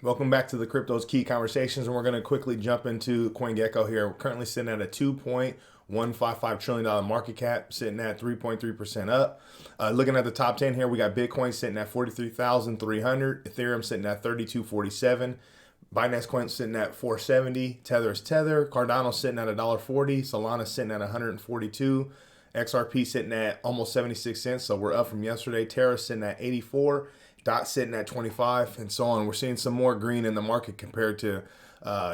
Welcome back to the Crypto's Key Conversations, and we're going to quickly jump into CoinGecko here. We're currently sitting at a $2.155 trillion market cap, sitting at 3.3% up. Looking at the top 10 here, we got Bitcoin sitting at 43,300, Ethereum sitting at 3247, Binance Coin sitting at 470, Tether is Tether, Cardano sitting at $1.40, Solana sitting at 142, XRP sitting at almost 76 cents, so we're up from yesterday. Terra sitting at 84. Dot sitting at 25 and so on. We're seeing some more green in the market compared to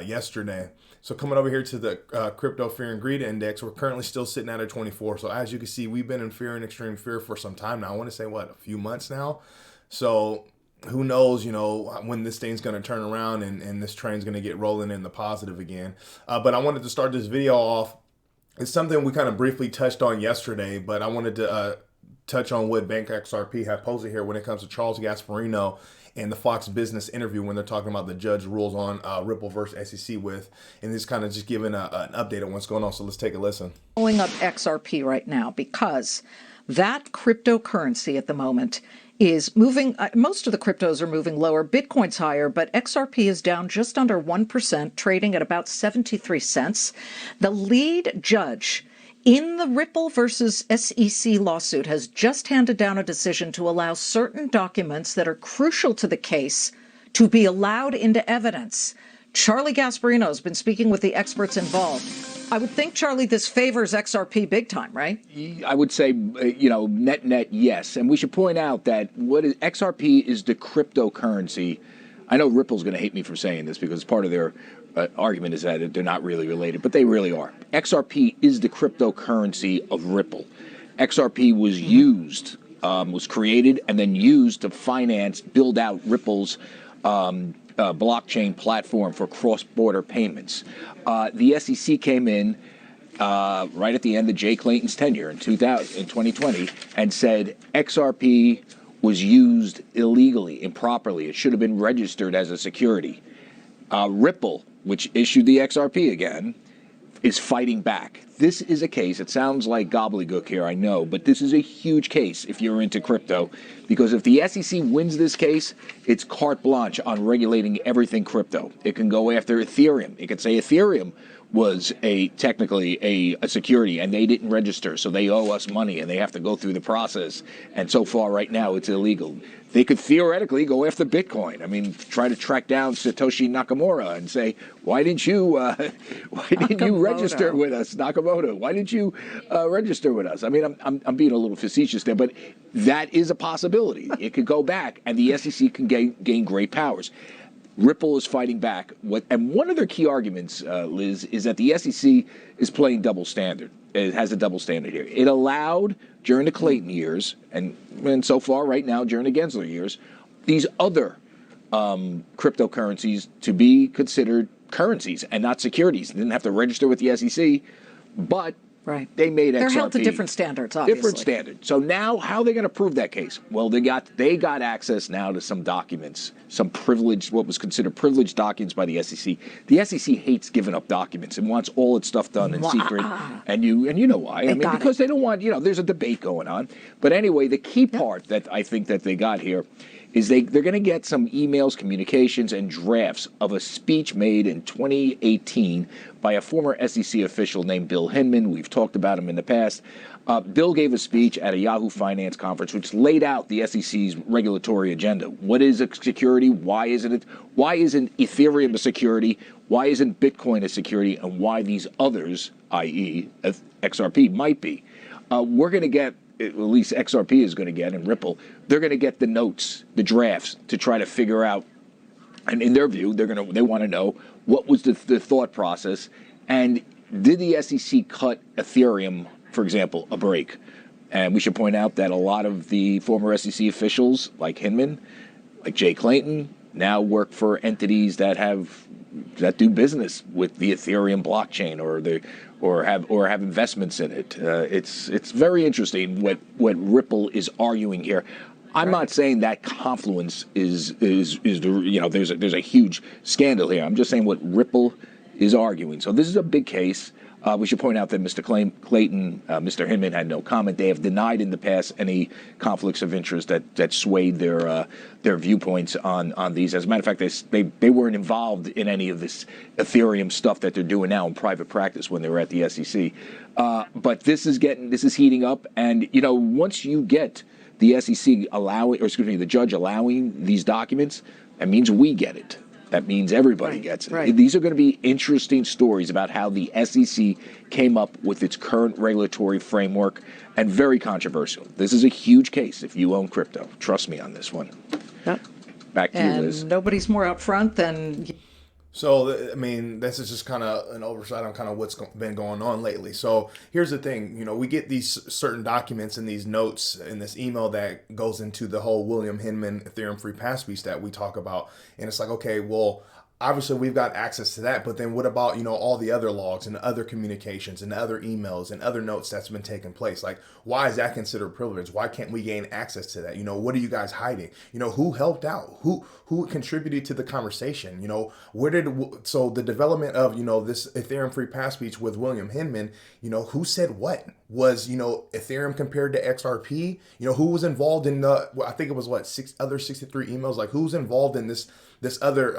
yesterday. So coming over here to the crypto fear and greed index, we're currently still sitting at a 24. So as you can see, we've been in fear and extreme fear for some time now. I want to say a few months now. So who knows, when this thing's going to turn around and this train's going to get rolling in the positive again. But I wanted to start this video off. It's something we kind of briefly touched on yesterday, but I wanted to touch on what Bank XRP had posted here when it comes to Charles Gasparino and the Fox Business interview when they're talking about the judge rules on Ripple versus SEC and this kind of just giving an update on what's going on. So let's take a listen. Pulling up XRP right now because that cryptocurrency at the moment is moving. Most of the cryptos are moving lower. Bitcoin's higher, but XRP is down just under 1%, trading at about 73 cents. The lead judge in the Ripple versus SEC lawsuit has just handed down a decision to allow certain documents that are crucial to the case to be allowed into evidence. Charlie Gasparino has been speaking with the experts involved. I would think, Charlie, this favors XRP big time, right? I would say, net, yes. And we should point out that XRP is the cryptocurrency. I know Ripple's going to hate me for saying this because part of their argument is that they're not really related, but they really are. XRP is the cryptocurrency of Ripple. XRP was was created and then used to build out Ripple's blockchain platform for cross-border payments. The SEC came in right at the end of Jay Clayton's tenure in 2020 and said XRP was used illegally, improperly. It should have been registered as a security. Ripple, which issued the XRP again, is fighting back. This is a case, it sounds like gobbledygook here, I know, but this is a huge case if you're into crypto, because if the SEC wins this case, it's carte blanche on regulating everything crypto. It can go after Ethereum. It could say Ethereum was technically a security and they didn't register, so they owe us money and they have to go through the process. And so far right now it's illegal. They could theoretically go after Bitcoin. I mean, try to track down Satoshi Nakamoto and say, why didn't you register with us, Nakamoto? Why didn't you register with us? I mean, I'm being a little facetious there, but that is a possibility. It could go back and the SEC can gain great powers. Ripple is fighting back. And one of their key arguments, Liz, is that the SEC is playing double standard. It has a double standard here. It allowed, during the Clayton years, and so far right now during the Gensler years, these other cryptocurrencies to be considered currencies and not securities. They didn't have to register with the SEC, but they made XRP. They're held to different standards, obviously. Different standards. So now, how are they going to prove that case? Well, they got access now to some documents, some privileged, what was considered privileged documents by the SEC. The SEC hates giving up documents and wants all its stuff done in secret. And you know why? I mean, because they don't want, there's a debate going on. But anyway, the key part that I think that they got here is they're going to get some emails, communications, and drafts of a speech made in 2018 by a former SEC official named Bill Hinman. We've talked about him in the past. Bill gave a speech at a Yahoo Finance conference which laid out the SEC's regulatory agenda. What is a security? Why isn't Ethereum a security? Why isn't Bitcoin a security? And why these others, i.e. XRP, might be. We're going to get, at least XRP is going to get, and Ripple, they're going to get the notes, the drafts, to try to figure out, and in their view, they want to know what was the thought process, and did the SEC cut Ethereum, for example, a break? And we should point out that a lot of the former SEC officials, like Hinman, like Jay Clayton, now work for entities that do business with the Ethereum blockchain or have investments in it. It's very interesting what Ripple is arguing here. I'm not saying that confluence is there's a huge scandal here. I'm just saying what Ripple is arguing. So this is a big case. We should point out that Mr. Clayton, Mr. Hinman had no comment. They have denied in the past any conflicts of interest that swayed their viewpoints on these. As a matter of fact, they weren't involved in any of this Ethereum stuff that they're doing now in private practice when they were at the SEC. But this is heating up, and once you get the SEC the judge allowing these documents, that means we get it. That means everybody gets it. Right. These are going to be interesting stories about how the SEC came up with its current regulatory framework, and very controversial. This is a huge case if you own crypto. Trust me on this one. Yep. Back to you, Liz. And nobody's more out front than... So, I mean, this is just kind of an oversight on kind of what's been going on lately. So here's the thing, we get these certain documents and these notes in this email that goes into the whole William Hinman Ethereum free pass speech that we talk about. And it's like, okay, well, obviously we've got access to that, but then what about, all the other logs and other communications and other emails and other notes that's been taking place? Like, why is that considered privilege? Why can't we gain access to that? What are you guys hiding? Who helped out? Who contributed to the conversation? So the development of, this Ethereum free pass speech with William Hinman, who said what? Was, Ethereum compared to XRP? Who was involved in I think it was 63 emails? Like, who's involved in this other,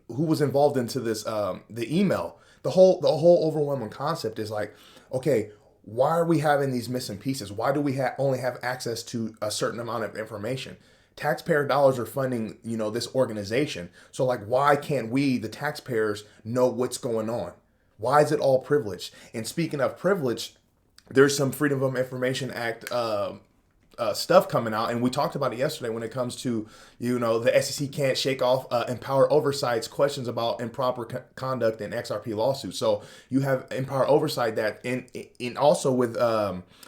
who was involved into this, the email? The whole overwhelming concept is like, okay, why are we having these missing pieces? Why do we only have access to a certain amount of information? Taxpayer dollars are funding, this organization. So like, why can't we, the taxpayers, know what's going on? Why is it all privileged? And speaking of privilege, there's some Freedom of Information Act stuff coming out, and we talked about it yesterday when it comes to, the SEC can't shake off Empower Oversight's questions about improper conduct in XRP lawsuits. So you have Empower Oversight that, in also with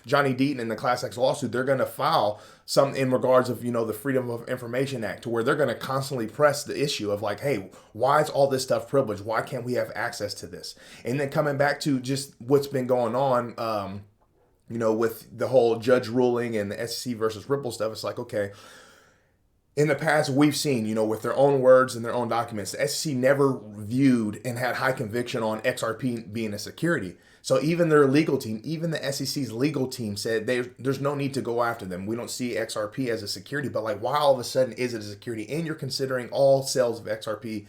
Johnny Deaton in the Class X lawsuit, they're going to file some in regards of, the Freedom of Information Act, to where they're going to constantly press the issue of like, hey, why is all this stuff privileged? Why can't we have access to this? And then coming back to just what's been going on, with the whole judge ruling and the SEC versus Ripple stuff, it's like, okay, in the past, we've seen, with their own words and their own documents, the SEC never viewed and had high conviction on XRP being a security. So even their legal team, even the SEC's legal team said there's no need to go after them. We don't see XRP as a security, but like, why all of a sudden is it a security? And you're considering all sales of XRP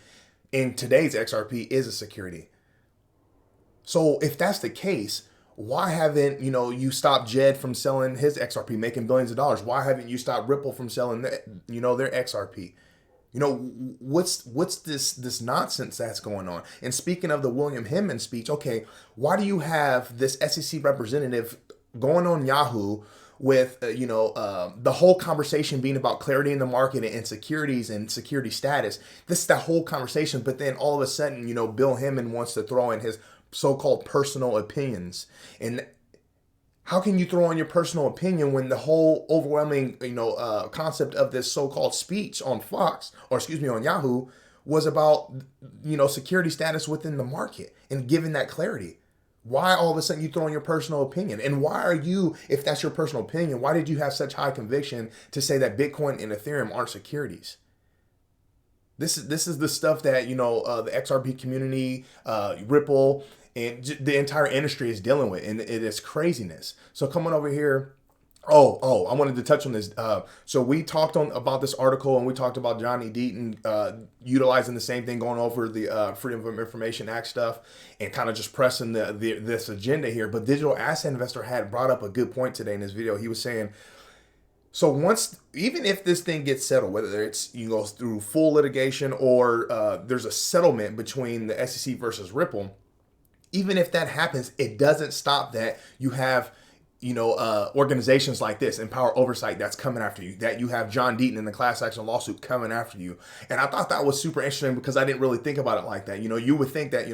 in today's XRP is a security. So if that's the case, why haven't, you stopped Jed from selling his XRP, making billions of dollars? Why haven't you stopped Ripple from selling, their XRP? What's this nonsense that's going on? And speaking of the William Hinman speech, okay, why do you have this SEC representative going on Yahoo with, the whole conversation being about clarity in the market and securities and security status? This is the whole conversation, but then all of a sudden, Bill Hinman wants to throw in his so-called personal opinions. And how can you throw in your personal opinion when the whole overwhelming, concept of this so-called speech on on Yahoo was about, security status within the market and giving that clarity? Why all of a sudden you throw in your personal opinion? And why are you, if that's your personal opinion, why did you have such high conviction to say that Bitcoin and Ethereum aren't securities? This is the stuff that, the XRP community, Ripple, and the entire industry is dealing with, and it is craziness. So coming over here, I wanted to touch on this. So we talked about this article, and we talked about Johnny Deaton utilizing the same thing, going over the Freedom of Information Act stuff, and kind of just pressing this agenda here. But Digital Asset Investor had brought up a good point today in his video. He was saying, so even if this thing gets settled, whether it's goes through full litigation or there's a settlement between the SEC versus Ripple, even if that happens, it doesn't stop that you have, organizations like this, Empower Oversight, that's coming after you, that you have John Deaton in the class action lawsuit coming after you. And I thought that was super interesting because I didn't really think about it like that. You would think that,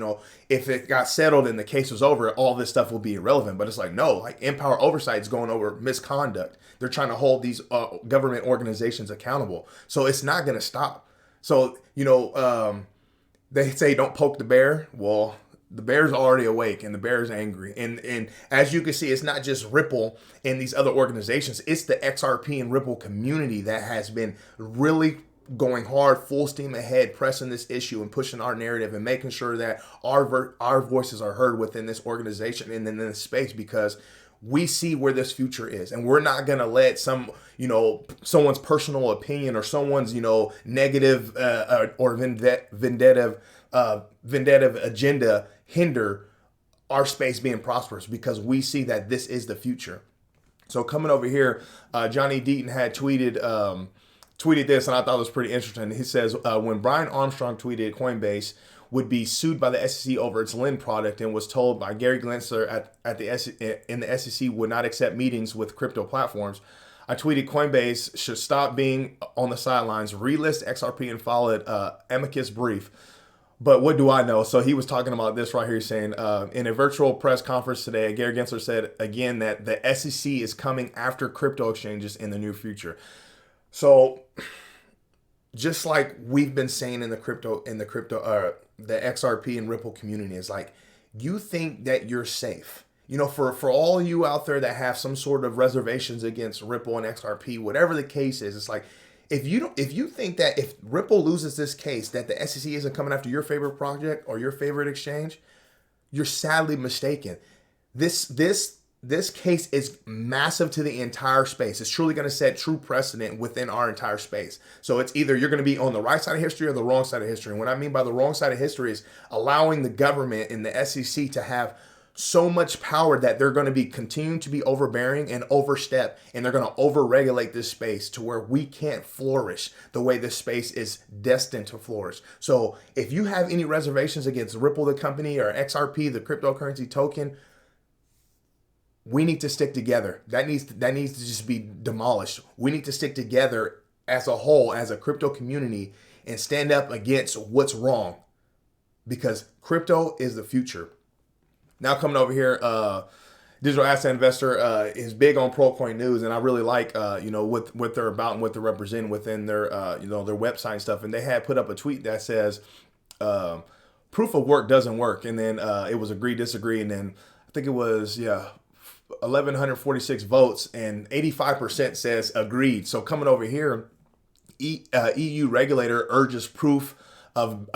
if it got settled and the case was over, all this stuff will be irrelevant. But it's like, no, like Empower Oversight is going over misconduct. They're trying to hold these government organizations accountable. So it's not going to stop. So, they say don't poke the bear. Well, the bear's already awake and the bear's angry. And as you can see, it's not just Ripple and these other organizations. It's the XRP and Ripple community that has been really going hard, full steam ahead, pressing this issue and pushing our narrative and making sure that our voices are heard within this organization and in this space, because we see where this future is, and we're not going to let someone's personal opinion or someone's, negative or vendetta agenda hinder our space being prosperous, because we see that this is the future. So coming over here, Johnny Deaton had tweeted this, and I thought it was pretty interesting. He says, when Brian Armstrong tweeted Coinbase would be sued by the SEC over its Lend product, and was told by Gary Gensler in the SEC would not accept meetings with crypto platforms, I tweeted Coinbase should stop being on the sidelines, relist XRP, and file an amicus brief. But what do I know? So he was talking about this right here, saying in a virtual press conference today, Gary Gensler said again that the SEC is coming after crypto exchanges in the near future. So just like we've been saying in the XRP and Ripple community, is like, you think that you're safe. For all you out there that have some sort of reservations against Ripple and XRP, whatever the case is, it's like, if you think that if Ripple loses this case, that the SEC isn't coming after your favorite project or your favorite exchange, you're sadly mistaken. This case is massive to the entire space. It's truly going to set true precedent within our entire space. So it's either you're going to be on the right side of history or the wrong side of history. And what I mean by the wrong side of history is allowing the government and the SEC to have so much power that they're going to be continuing to be overbearing and overstep, and they're going to overregulate this space to where we can't flourish the way this space is destined to flourish. So if you have any reservations against Ripple, the company, or XRP, the cryptocurrency token, we need to stick together. That needs to just be demolished. We need to stick together as a whole, as a crypto community, and stand up against what's wrong, because crypto is the future. Now coming over here, Digital Asset Investor is big on ProCoin news, and I really like what they're about and what they're representing within their their website and stuff. And they had put up a tweet that says proof of work doesn't work, and then it was agree disagree, and then I think it was 1,146 votes, and 85% says agreed. So coming over here, EU regulator urges proof of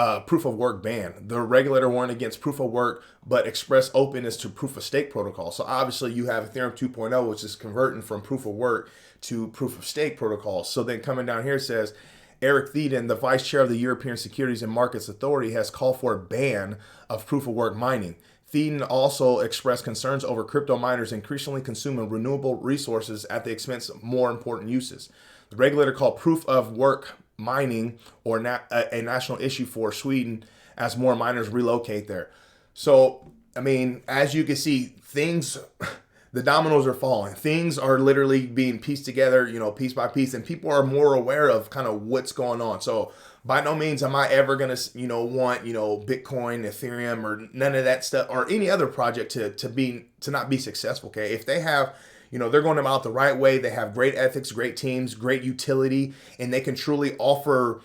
work ban. The regulator warned against proof of work, but expressed openness to proof of stake protocol. So obviously you have Ethereum 2.0, which is converting from proof of work to proof of stake protocol. So then coming down here, it says Eric Thieden, the vice chair of the European Securities and Markets Authority, has called for a ban of proof of work mining. Thieden also expressed concerns over crypto miners increasingly consuming renewable resources at the expense of more important uses. The regulator called proof of work mining or a national issue for Sweden as more miners relocate there. So, I mean, as you can see, the dominoes are falling. Things are literally being pieced together, piece by piece, and people are more aware of kind of what's going on. So by no means am I ever going to, want, Bitcoin, Ethereum, or none of that stuff, or any other project to not be successful. Okay. If they have, they're going about the right way, they have great ethics, great teams, great utility, and they can truly offer,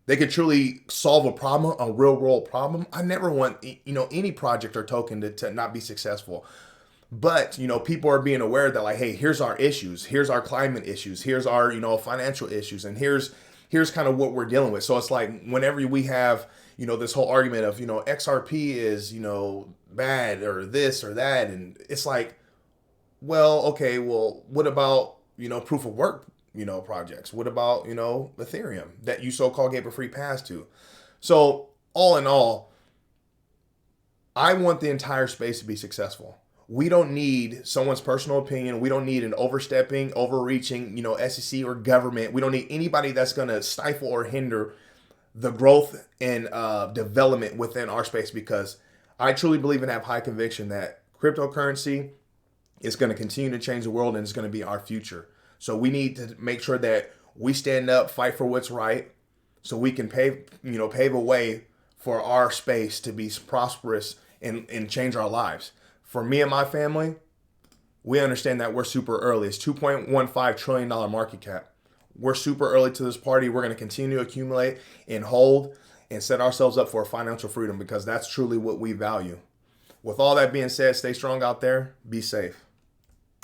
they could truly solve a problem, a real world problem. I never want, any project or token to not be successful. But, people are being aware that, like, hey, here's our issues. Here's our climate issues. Here's our, financial issues. And here's kind of what we're dealing with. So it's like whenever we have, this whole argument of, XRP is, bad or this or that. And it's like, well, okay, well, what about, proof of work, projects? What about, Ethereum that you so-called gave a free pass to? So all in all, I want the entire space to be successful. We don't need someone's personal opinion. We don't need an overstepping, overreaching, SEC or government. We don't need anybody that's going to stifle or hinder the growth and development within our space, because I truly believe and have high conviction that cryptocurrency is going to continue to change the world, and it's going to be our future. So we need to make sure that we stand up, fight for what's right, so we can pave a way for our space to be prosperous and change our lives. For me and my family, we understand that we're super early. It's $2.15 trillion market cap. We're super early to this party. We're going to continue to accumulate and hold and set ourselves up for financial freedom, because that's truly what we value. With all that being said, stay strong out there. Be safe.